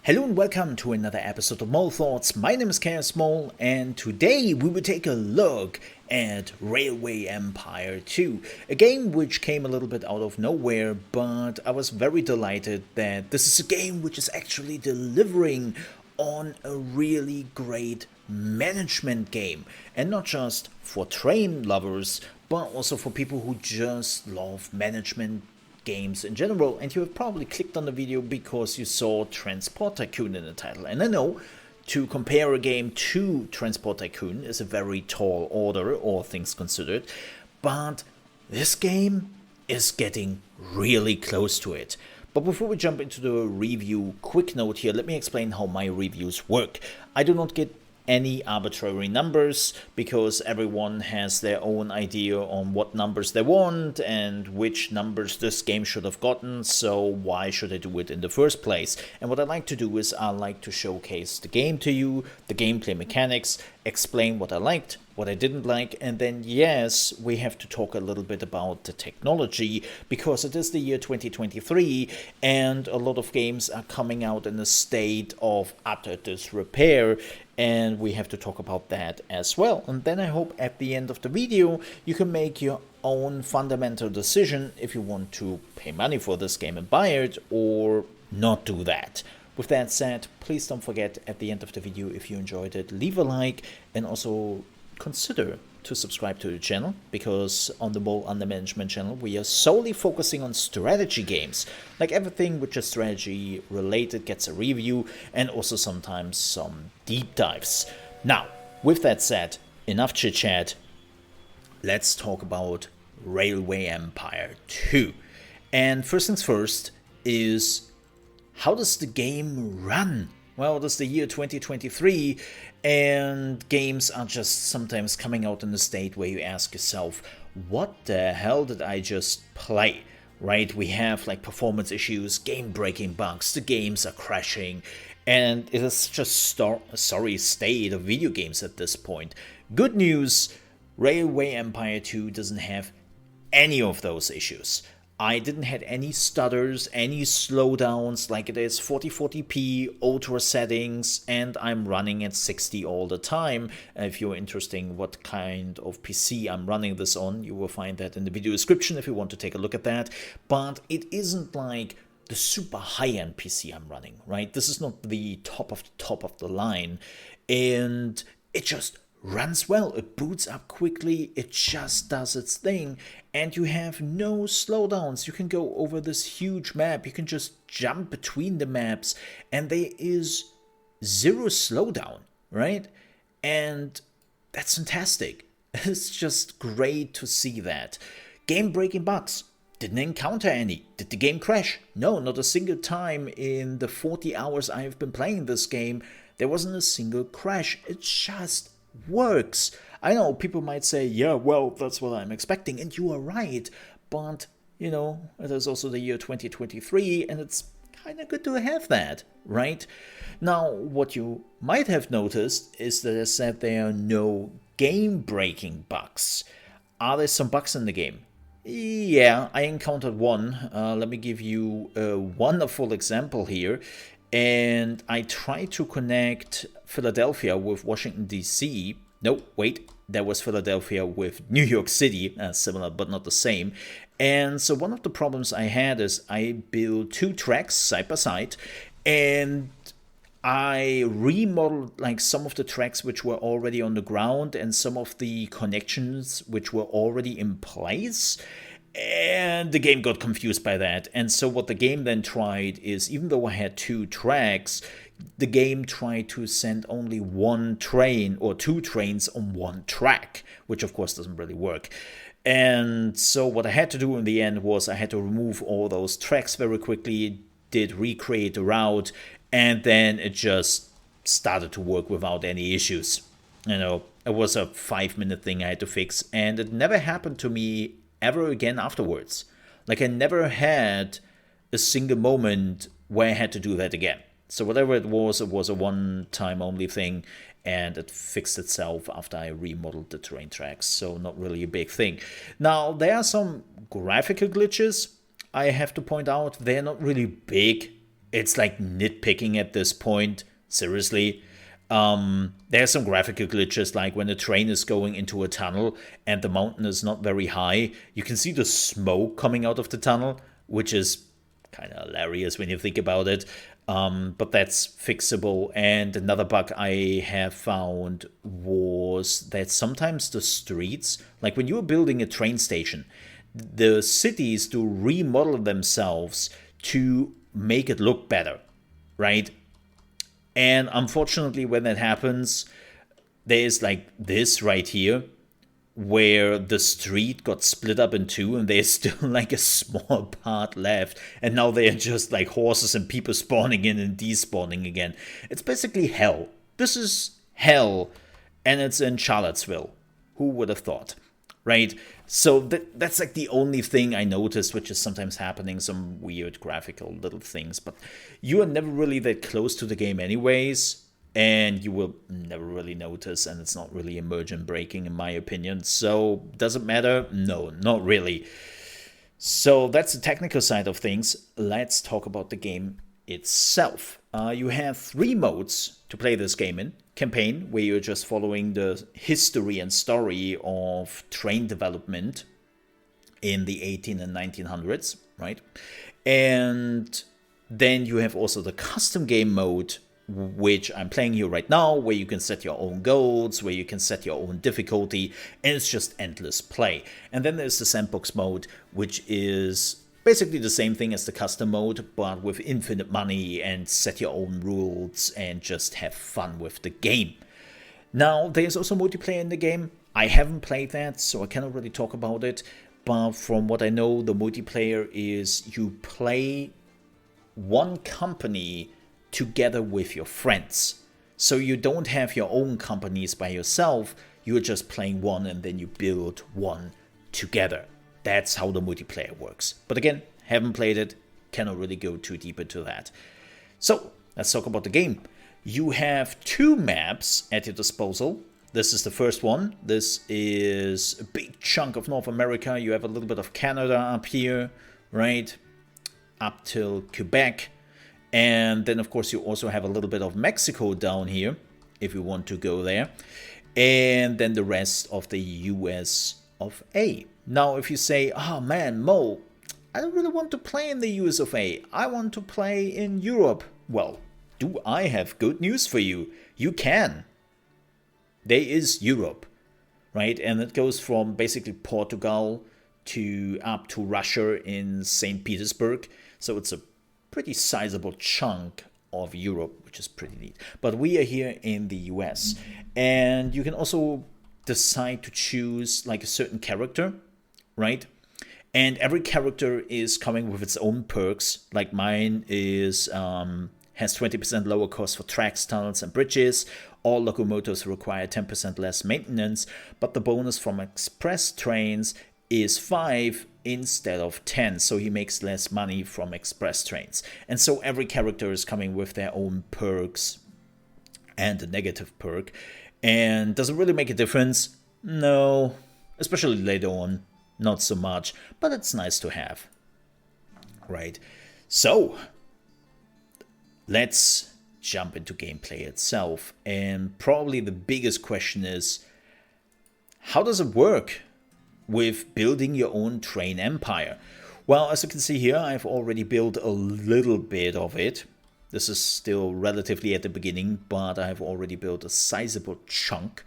Hello and welcome to another episode of Mole Thoughts. My name is ChaosMole, and today we will take a look at Railway Empire 2, a game which came a little bit out of nowhere, but I was very delighted that this is a game which is actually delivering on a really great management game, and not just for train lovers, but also for people who just love management games in general. And you have probably clicked on the video because you saw Transport Tycoon in the title. And I know to compare a game to Transport Tycoon is a very tall order, all things considered, but this game is getting really close to it. But before we jump into the review, quick note here, let me explain how my reviews work. I do not get any arbitrary numbers because everyone has their own idea on what numbers they want and which numbers this game should have gotten, so why should I do it in the first place? And what I like to do is I like to showcase the game to you, the gameplay mechanics, explain what I liked, what I didn't like, and then yes, we have to talk a little bit about the technology because it is the year 2023 and a lot of games are coming out in a state of utter disrepair, and we have to talk about that as well. And then I hope at the end of the video you can make your own fundamental decision if you want to pay money for this game and buy it or not do that. With that said, please don't forget at the end of the video, if you enjoyed it, leave a like and also consider to subscribe to the channel, because on the Mole Under Management channel we are solely focusing on strategy games. Like everything which is strategy related gets a review and also sometimes some deep dives. Now, with that said, enough chit chat, let's talk about Railway Empire 2. And first things first is, how does the game run? Well, it is the year 2023, and games are just sometimes coming out in a state where you ask yourself, what the hell did I just play? Right? We have like performance issues, game-breaking bugs, the games are crashing, and it is such a sorry state of video games at this point. Good news, Railway Empire 2 doesn't have any of those issues. I didn't have any stutters, any slowdowns, like it is 4040p, ultra settings, and I'm running at 60 all the time. If you're interested in what kind of PC I'm running this on, you will find that in the video description if you want to take a look at that. But it isn't like the super high-end PC I'm running, right? This is not the top of the line, and it just runs well, it boots up quickly, it just does its thing, and you have no slowdowns. You can go over this huge map, you can just jump between the maps, and there is zero slowdown, right? And that's fantastic. It's just great to see that. Game-breaking bugs. Didn't encounter any. Did the game crash? No, not a single time in the 40 hours I have been playing this game. There wasn't a single crash. It just works. I know people might say, yeah, well, that's what I'm expecting, and you are right, but you know, it is also the year 2023 and it's kind of good to have that, right? Now, what you might have noticed is that I said there are no game-breaking bugs. Are there some bugs in the game? Yeah, I encountered one. Let me give you a wonderful example here. And I tried to connect Philadelphia with Washington, D.C. No, wait, that was Philadelphia with New York City, similar but not the same. And so one of the problems I had is I built two tracks side by side, and I remodeled like some of the tracks which were already on the ground and some of the connections which were already in place. And the game got confused by that. And so what the game then tried is, even though I had two tracks, the game tried to send only one train or two trains on one track, which of course doesn't really work. And so what I had to do in the end was I had to remove all those tracks very quickly, did recreate the route, and then it just started to work without any issues. You know, it was a 5-minute thing I had to fix, and it never happened to me ever again afterwards. Like, I never had a single moment where I had to do that again. So whatever it was a one-time only thing, and it fixed itself after I remodeled the terrain tracks, so not really a big thing. Now, there are some graphical glitches I have to point out. They're not really big, it's like nitpicking at this point. Seriously. There's some graphical glitches, like when the train is going into a tunnel and the mountain is not very high, you can see the smoke coming out of the tunnel, which is kind of hilarious when you think about it. But that's fixable. And another bug I have found was that sometimes the streets, like when you're building a train station, the cities do remodel themselves to make it look better, right? And unfortunately, when that happens, there's like this right here, where the street got split up in two and there's still like a small part left. And now they are just like horses and people spawning in and despawning again. It's basically hell. This is hell. And it's in Charlottesville. Who would have thought? Right? So that's like the only thing I noticed, which is sometimes happening, some weird graphical little things. But you are never really that close to the game anyways, and you will never really notice, and it's not really immersion breaking in my opinion. So does it matter? No, not really. So that's the technical side of things. Let's talk about the game itself. You have 3 modes to play this game in. Campaign, where you're just following the history and story of train development in the 18 and 1900s, right? And then you have also the custom game mode, which I'm playing here right now, where you can set your own goals, where you can set your own difficulty, and it's just endless play. And then there's the sandbox mode, which is basically the same thing as the custom mode, but with infinite money and set your own rules and just have fun with the game. Now, there's also multiplayer in the game. I haven't played that, so I cannot really talk about it. But from what I know, the multiplayer is you play one company together with your friends. So you don't have your own companies by yourself. You're just playing one and then you build one together. That's how the multiplayer works. But again, haven't played it, cannot really go too deep into that. So, let's talk about the game. You have 2 maps at your disposal. This is the first one. This is a big chunk of North America. You have a little bit of Canada up here, right? Up till Quebec. And then, of course, you also have a little bit of Mexico down here, if you want to go there. And then the rest of the US of A. Now, if you say, oh man, Mo, I don't really want to play in the US of A. I want to play in Europe. Well, do I have good news for you? You can. There is Europe, right? And it goes from basically Portugal to up to Russia in St. Petersburg. So it's a pretty sizable chunk of Europe, which is pretty neat. But we are here in the US. And you can also decide to choose like a certain character, right? And every character is coming with its own perks. Like mine is has 20% lower cost for tracks, tunnels, and bridges. All locomotives require 10% less maintenance, but the bonus from express trains is 5 instead of 10, so he makes less money from express trains. And so every character is coming with their own perks and a negative perk. And does it really make a difference? No, especially later on, not so much, but it's nice to have, right? So, let's jump into gameplay itself. And probably the biggest question is, how does it work with building your own train empire? Well, as you can see here, I've already built a little bit of it. This is still relatively at the beginning, but I've already built a sizable chunk.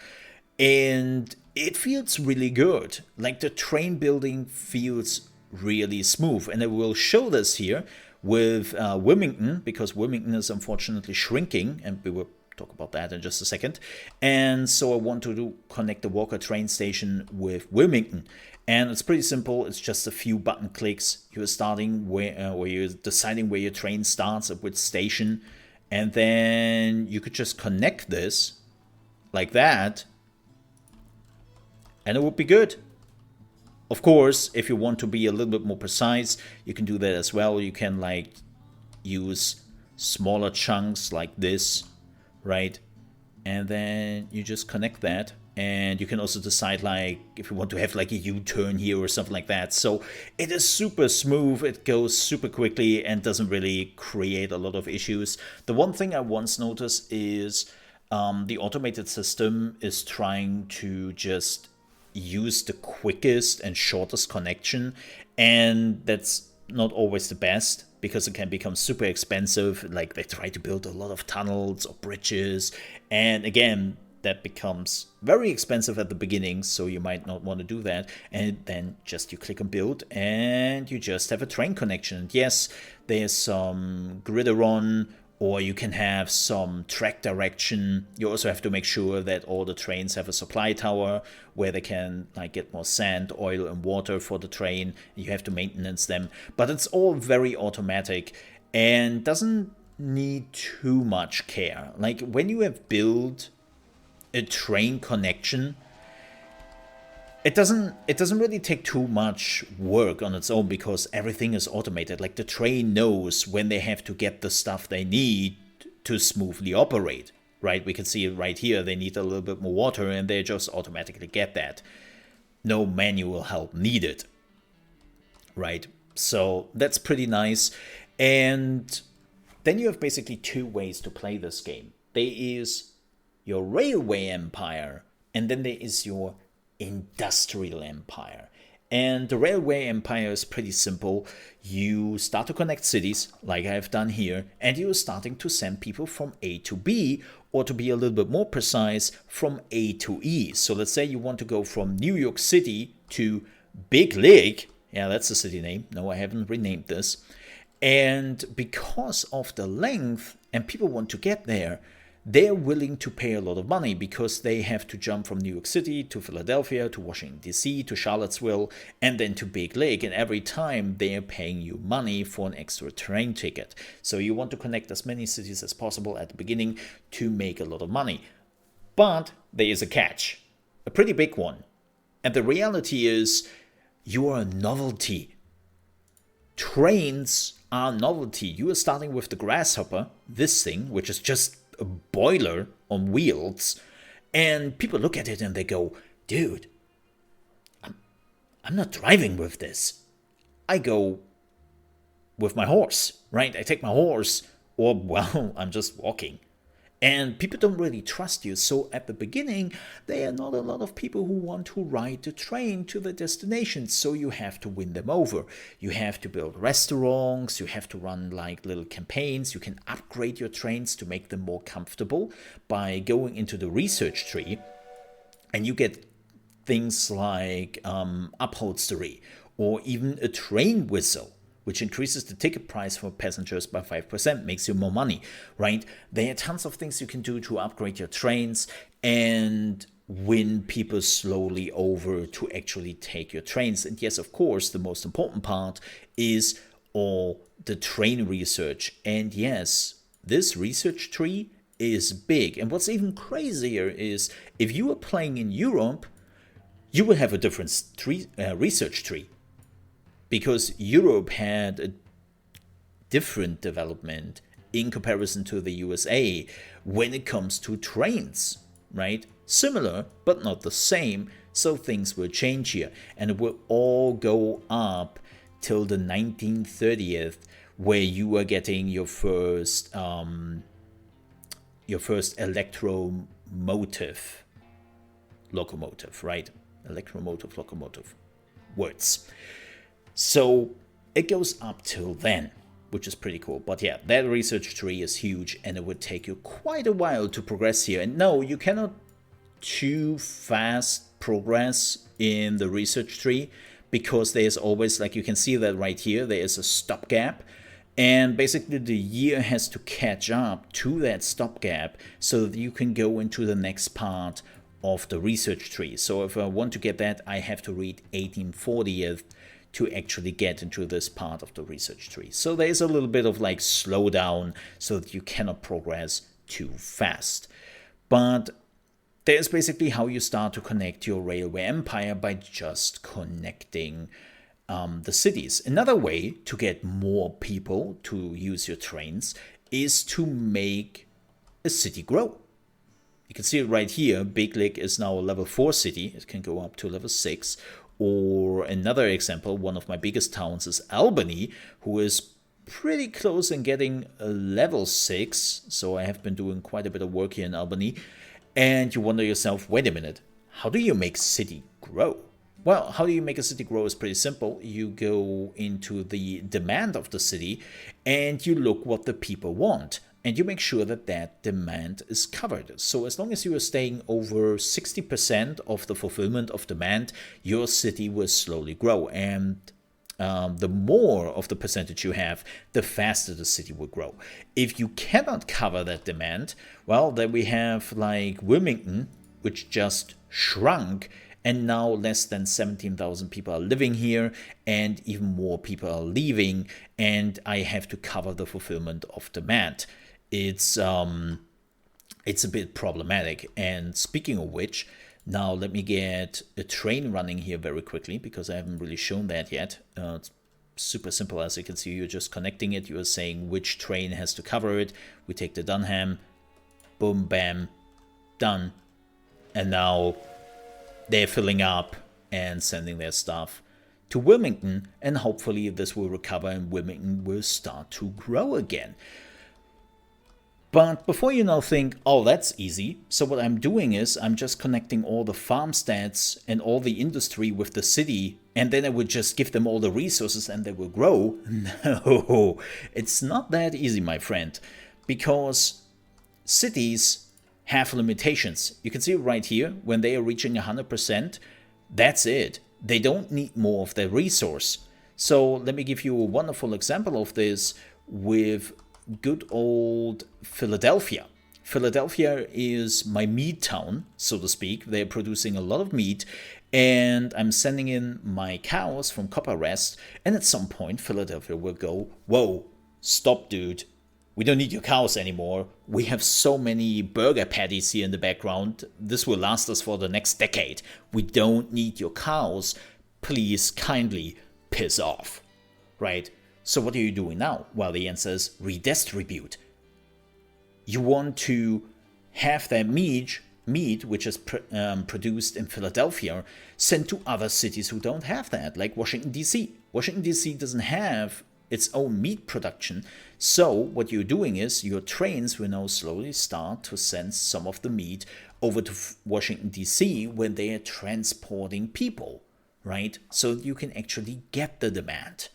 And it feels really good. Like the train building feels really smooth. And I will show this here with Wilmington, because Wilmington is unfortunately shrinking, and we will talk about that in just a second. And so I want to connect the Walker train station with Wilmington. And it's pretty simple. It's just a few button clicks. You're starting where you're deciding where your train starts at which station. And then you could just connect this like that. And it would be good. Of course, if you want to be a little bit more precise, you can do that as well. You can like use smaller chunks like this, right? And then you just connect that And you can also decide, like, if you want to have like a U-turn here or something like that. So it is super smooth, it goes super quickly and doesn't really create a lot of issues. The one thing I once noticed is the automated system is trying to just use the quickest and shortest connection, and that's not always the best because it can become super expensive. Like, they try to build a lot of tunnels or bridges, and again, that becomes very expensive at the beginning, so you might not want to do that. And then just you click on build and you just have a train connection. And yes, there's some gridiron, or you can have some track direction. You also have to make sure that all the trains have a supply tower where they can like get more sand, oil, and water for the train. You have to maintenance them, but it's all very automatic and doesn't need too much care. Like, when you have built a train connection, it doesn't really take too much work on its own because everything is automated. Like, the train knows when they have to get the stuff they need to smoothly operate, right? We can see it right here. They need a little bit more water and they just automatically get that. No manual help needed, right? So that's pretty nice. And then you have basically two ways to play this game. There is your railway empire, and then there is your industrial empire. And the railway empire is pretty simple. You start to connect cities, like I have done here, and you're starting to send people from A to B, or to be a little bit more precise, from A to E. So let's say you want to go from New York City to Big Lake. Yeah, that's the city name. No, I haven't renamed this. And because of the length, and people want to get there, they're willing to pay a lot of money because they have to jump from New York City to Philadelphia to Washington, D.C., to Charlottesville, and then to Big Lake. And every time they're paying you money for an extra train ticket. So you want to connect as many cities as possible at the beginning to make a lot of money. But there is a catch, a pretty big one. And the reality is, you are a novelty. Trains are novelty. You are starting with the Grasshopper, this thing, which is just a boiler on wheels, and people look at it and they go, dude, I'm not driving with this. I go with my horse, right? I take my horse, or, well, I'm just walking. And people don't really trust you. So at the beginning, there are not a lot of people who want to ride the train to the destination. So you have to win them over. You have to build restaurants. You have to run like little campaigns. You can upgrade your trains to make them more comfortable by going into the research tree. And you get things like upholstery, or even a train whistle, which increases the ticket price for passengers by 5%, makes you more money, right? There are tons of things you can do to upgrade your trains and win people slowly over to actually take your trains. And yes, of course, the most important part is all the train research. And yes, this research tree is big. And what's even crazier is, if you are playing in Europe, you will have a different research tree. Because Europe had a different development in comparison to the USA when it comes to trains, right? Similar, but not the same, so things will change here. And it will all go up till the 1930th, where you are getting your first electromotive locomotive, right? Electromotive locomotive. Words. So it goes up till then, which is pretty cool. But yeah, that research tree is huge, and it would take you quite a while to progress here. And no, you cannot too fast progress in the research tree, because there's always, like you can see that right here, there is a stopgap. And basically the year has to catch up to that stopgap so that you can go into the next part of the research tree. So if I want to get that, I have to read 1840th to actually get into this part of the research tree. So there's a little bit of like slowdown so that you cannot progress too fast. But there's basically how you start to connect your railway empire, by just connecting the cities. Another way to get more people to use your trains is to make a city grow. You can see it right here. Big Lick is now a level 4 city. It can go up to level 6. Or another example, one of my biggest towns is Albany, who is pretty close in getting a level 6. So I have been doing quite a bit of work here in Albany. And you wonder yourself, wait a minute, how do you make city grow? Well, how do you make a city grow is pretty simple. You go into the demand of the city and you look what the people want. And you make sure that that demand is covered. So as long as you are staying over 60% of the fulfillment of demand, your city will slowly grow. And the more of the percentage you have, the faster the city will grow. If you cannot cover that demand, well, then we have like Wilmington, which just shrunk, and now less than 17,000 people are living here, and even more people are leaving, and I have to cover the fulfillment of demand. It's a bit problematic. And speaking of which, now let me get a train running here very quickly, because I haven't really shown that yet. It's super simple. As you can see, you're just connecting it. You're saying which train has to cover it. We take the Dunham, boom, bam, done. And now they're filling up and sending their stuff to Wilmington, and hopefully this will recover and Wilmington will start to grow again. But before you now think, oh, that's easy, so what I'm doing is I'm just connecting all the farm stats and all the industry with the city, and then I would just give them all the resources and they will grow. No, it's not that easy, my friend, because cities have limitations. You can see right here, when they are reaching 100%, that's it. They don't need more of their resource. So let me give you a wonderful example of this with good old Philadelphia. Philadelphia is my meat town, so to speak. They're producing a lot of meat, and I'm sending in my cows from Copper Rest, and at some point Philadelphia will go, whoa, stop, dude. We don't need your cows anymore. We have so many burger patties here in the background. This will last us for the next decade. We don't need your cows. Please kindly piss off. Right? So what are you doing now? Well, the answer is redistribute. You want to have that meat which is produced in Philadelphia, sent to other cities who don't have that, like Washington, D.C. Washington, D.C. doesn't have its own meat production. So what you're doing is your trains will now slowly start to send some of the meat over to Washington, D.C. when they are transporting people, right? So you can actually get the demand.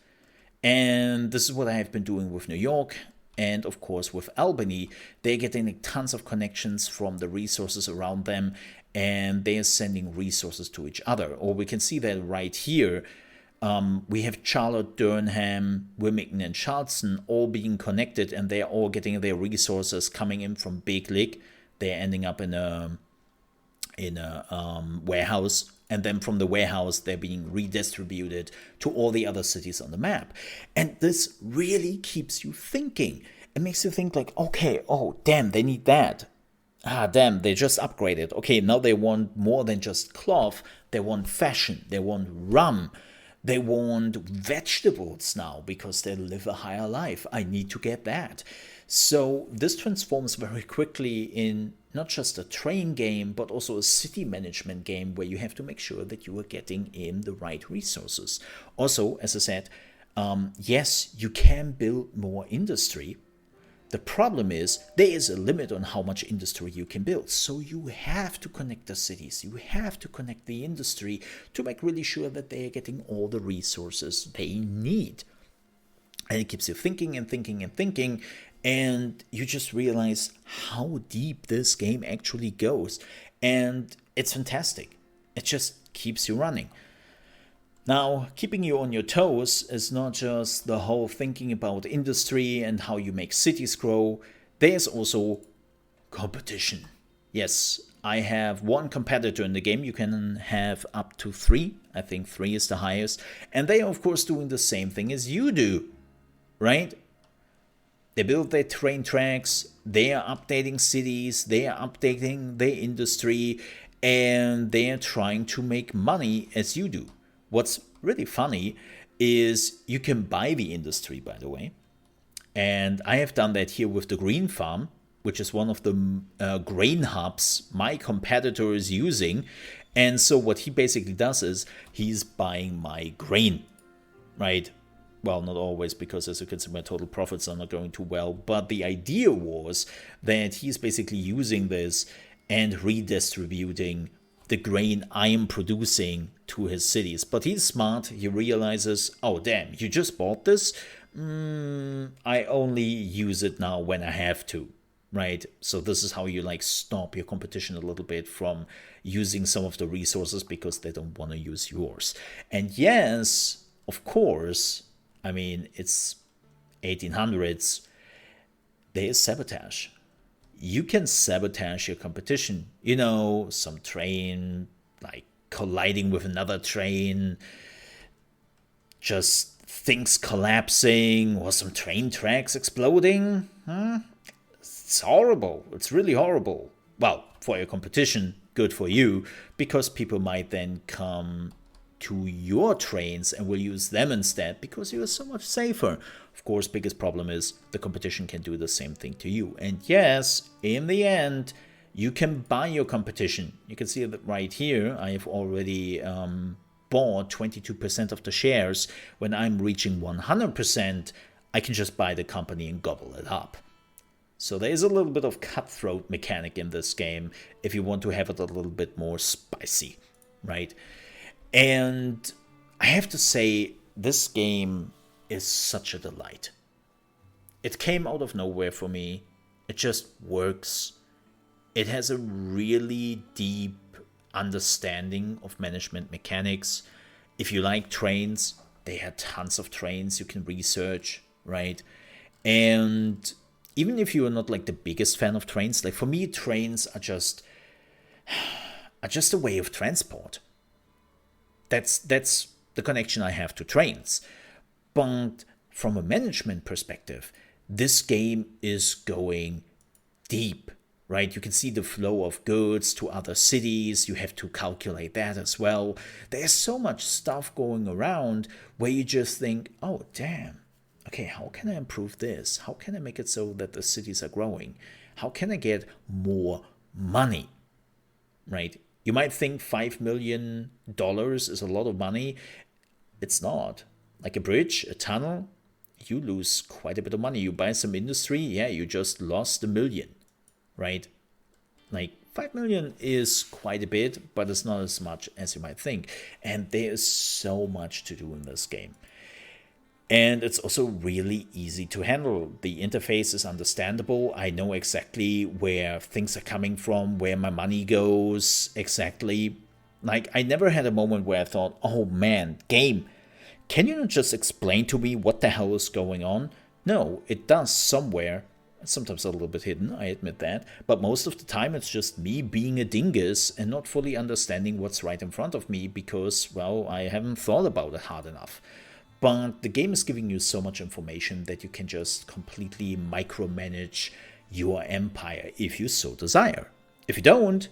And this is what I have been doing with New York. And of course with Albany, they're getting tons of connections from the resources around them, and they're sending resources to each other. Or we can see that right here. We have Charlotte, Durham, Wilmington, and Charleston all being connected, and they're all getting their resources coming in from Big Lick. They're ending up in a warehouse, and then from the warehouse they're being redistributed to all the other cities on the map. And this really keeps you thinking. It makes you think like, okay, oh damn, they need that. Ah damn, they just upgraded. Okay, now they want more than just cloth. They want fashion. They want rum. They want vegetables now because they live a higher life. I need to get that. So this transforms very quickly in not just a train game, but also a city management game where you have to make sure that you are getting in the right resources. Also, as I said, yes, you can build more industry. The problem is there is a limit on how much industry you can build. So you have to connect the cities. You have to connect the industry to make really sure that they are getting all the resources they need. And it keeps you thinking and thinking and thinking. And you just realize how deep this game actually goes. And it's fantastic. It just keeps you running. Now, keeping you on your toes is not just the whole thinking about industry and how you make cities grow. There's also competition. Yes, I have one competitor in the game. You can have up to 3. I think 3 is the highest. And they are, of course, doing the same thing as you do, right? They build their train tracks. They are updating cities. They are updating their industry. And they are trying to make money as you do. What's really funny is you can buy the industry, by the way. And I have done that here with the green farm. which is one of the grain hubs my competitor is using. And so what he basically does is he's buying my grain, right? Well, not always, because as you can see, my total profits are not going too well. But the idea was that he's basically using this and redistributing the grain I am producing to his cities. But he's smart. He realizes, oh, damn, you just bought this? I only use it now when I have to, right? So this is how you like stop your competition a little bit from using some of the resources because they don't want to use yours. And yes, of course, I mean, it's 1800s. There is sabotage. You can sabotage your competition. You know, some train like colliding with another train, just things collapsing, or some train tracks exploding. It's horrible. It's really horrible. Well, for your competition, good for you, because people might then come to your trains and will use them instead because you are so much safer. Of course, biggest problem is the competition can do the same thing to you. And yes, in the end, you can buy your competition. You can see that right here. I have already bought 22% of the shares. When I'm reaching 100%, I can just buy the company and gobble it up. So there is a little bit of cutthroat mechanic in this game if you want to have it a little bit more spicy, right? And I have to say, this game is such a delight. It came out of nowhere for me. It just works. It has a really deep understanding of management mechanics. If you like trains, they have tons of trains you can research, right? And even if you are not like the biggest fan of trains, like for me, trains are just a way of transport. That's the connection I have to trains. But from a management perspective, this game is going deep, right? You can see the flow of goods to other cities. You have to calculate that as well. There's so much stuff going around where you just think, oh, damn. Okay, how can I improve this? How can I make it so that the cities are growing? How can I get more money, right? You might think $5 million is a lot of money. It's not. Like a bridge, a tunnel, you lose quite a bit of money. You buy some industry, yeah, you just lost $1 million, right? Like 5 million is quite a bit, but it's not as much as you might think. And there is so much to do in this game. And it's also really easy to handle. The interface is understandable. I know exactly where things are coming from, where my money goes exactly. Like, I never had a moment where I thought, oh man, game, can you not just explain to me what the hell is going on? No, it does somewhere. Sometimes a little bit hidden, I admit that. But most of the time it's just me being a dingus and not fully understanding what's right in front of me because, well, I haven't thought about it hard enough. But the game is giving you so much information that you can just completely micromanage your empire if you so desire. If you don't,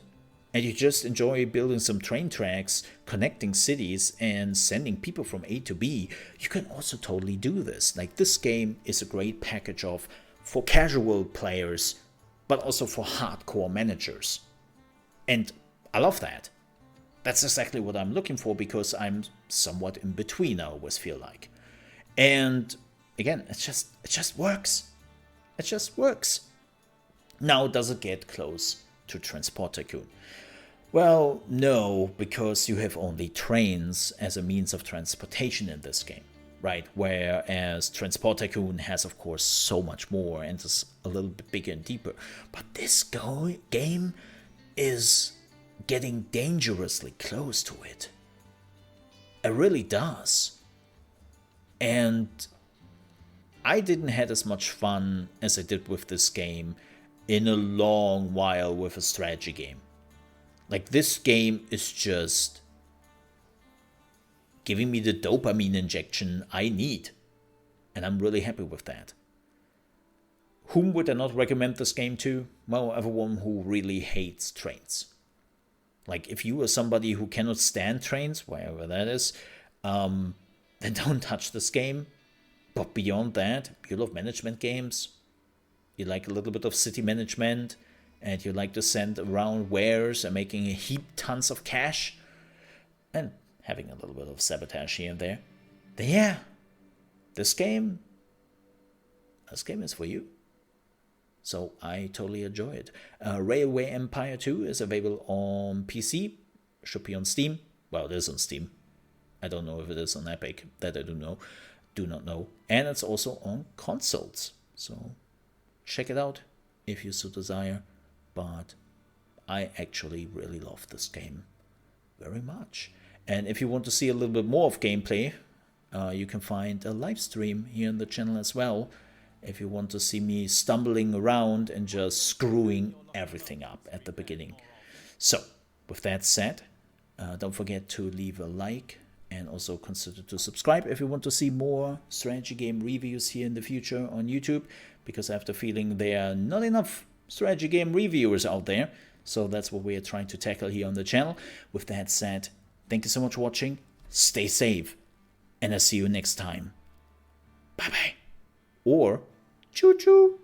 and you just enjoy building some train tracks, connecting cities, and sending people from A to B, you can also totally do this. Like, this game is a great package of for casual players, but also for hardcore managers. And I love that. That's exactly what I'm looking for because I'm somewhat in between, I always feel like. And again, it just works. It just works. Now, does it get close to Transport Tycoon? Well, no, because you have only trains as a means of transportation in this game, right? Whereas Transport Tycoon has, of course, so much more and is a little bit bigger and deeper. But this game is getting dangerously close to it. It really does. And I didn't have as much fun as I did with this game in a long while with a strategy game. Like, this game is just giving me the dopamine injection I need. And I'm really happy with that. Whom would I not recommend this game to? Well, everyone who really hates trains. Like, if you are somebody who cannot stand trains, wherever that is, then don't touch this game. But beyond that, you love management games, you like a little bit of city management, and you like to send around wares and making a heap tons of cash, and having a little bit of sabotage here and there, then yeah, this game is for you. So I totally enjoy it. Railway Empire 2 is available on PC, should be on Steam. Well, it is on Steam. I don't know if it is on Epic, that I do not know. And it's also on consoles. So check it out if you so desire. But I actually really love this game very much. And if you want to see a little bit more of gameplay, you can find a live stream here on the channel as well. If you want to see me stumbling around and just screwing everything up at the beginning. So, with that said, don't forget to leave a like and also consider to subscribe if you want to see more strategy game reviews here in the future on YouTube, because I have the feeling there are not enough strategy game reviewers out there. So that's what we are trying to tackle here on the channel. With that said, thank you so much for watching, stay safe, and I'll see you next time. Bye bye. Or choo choo.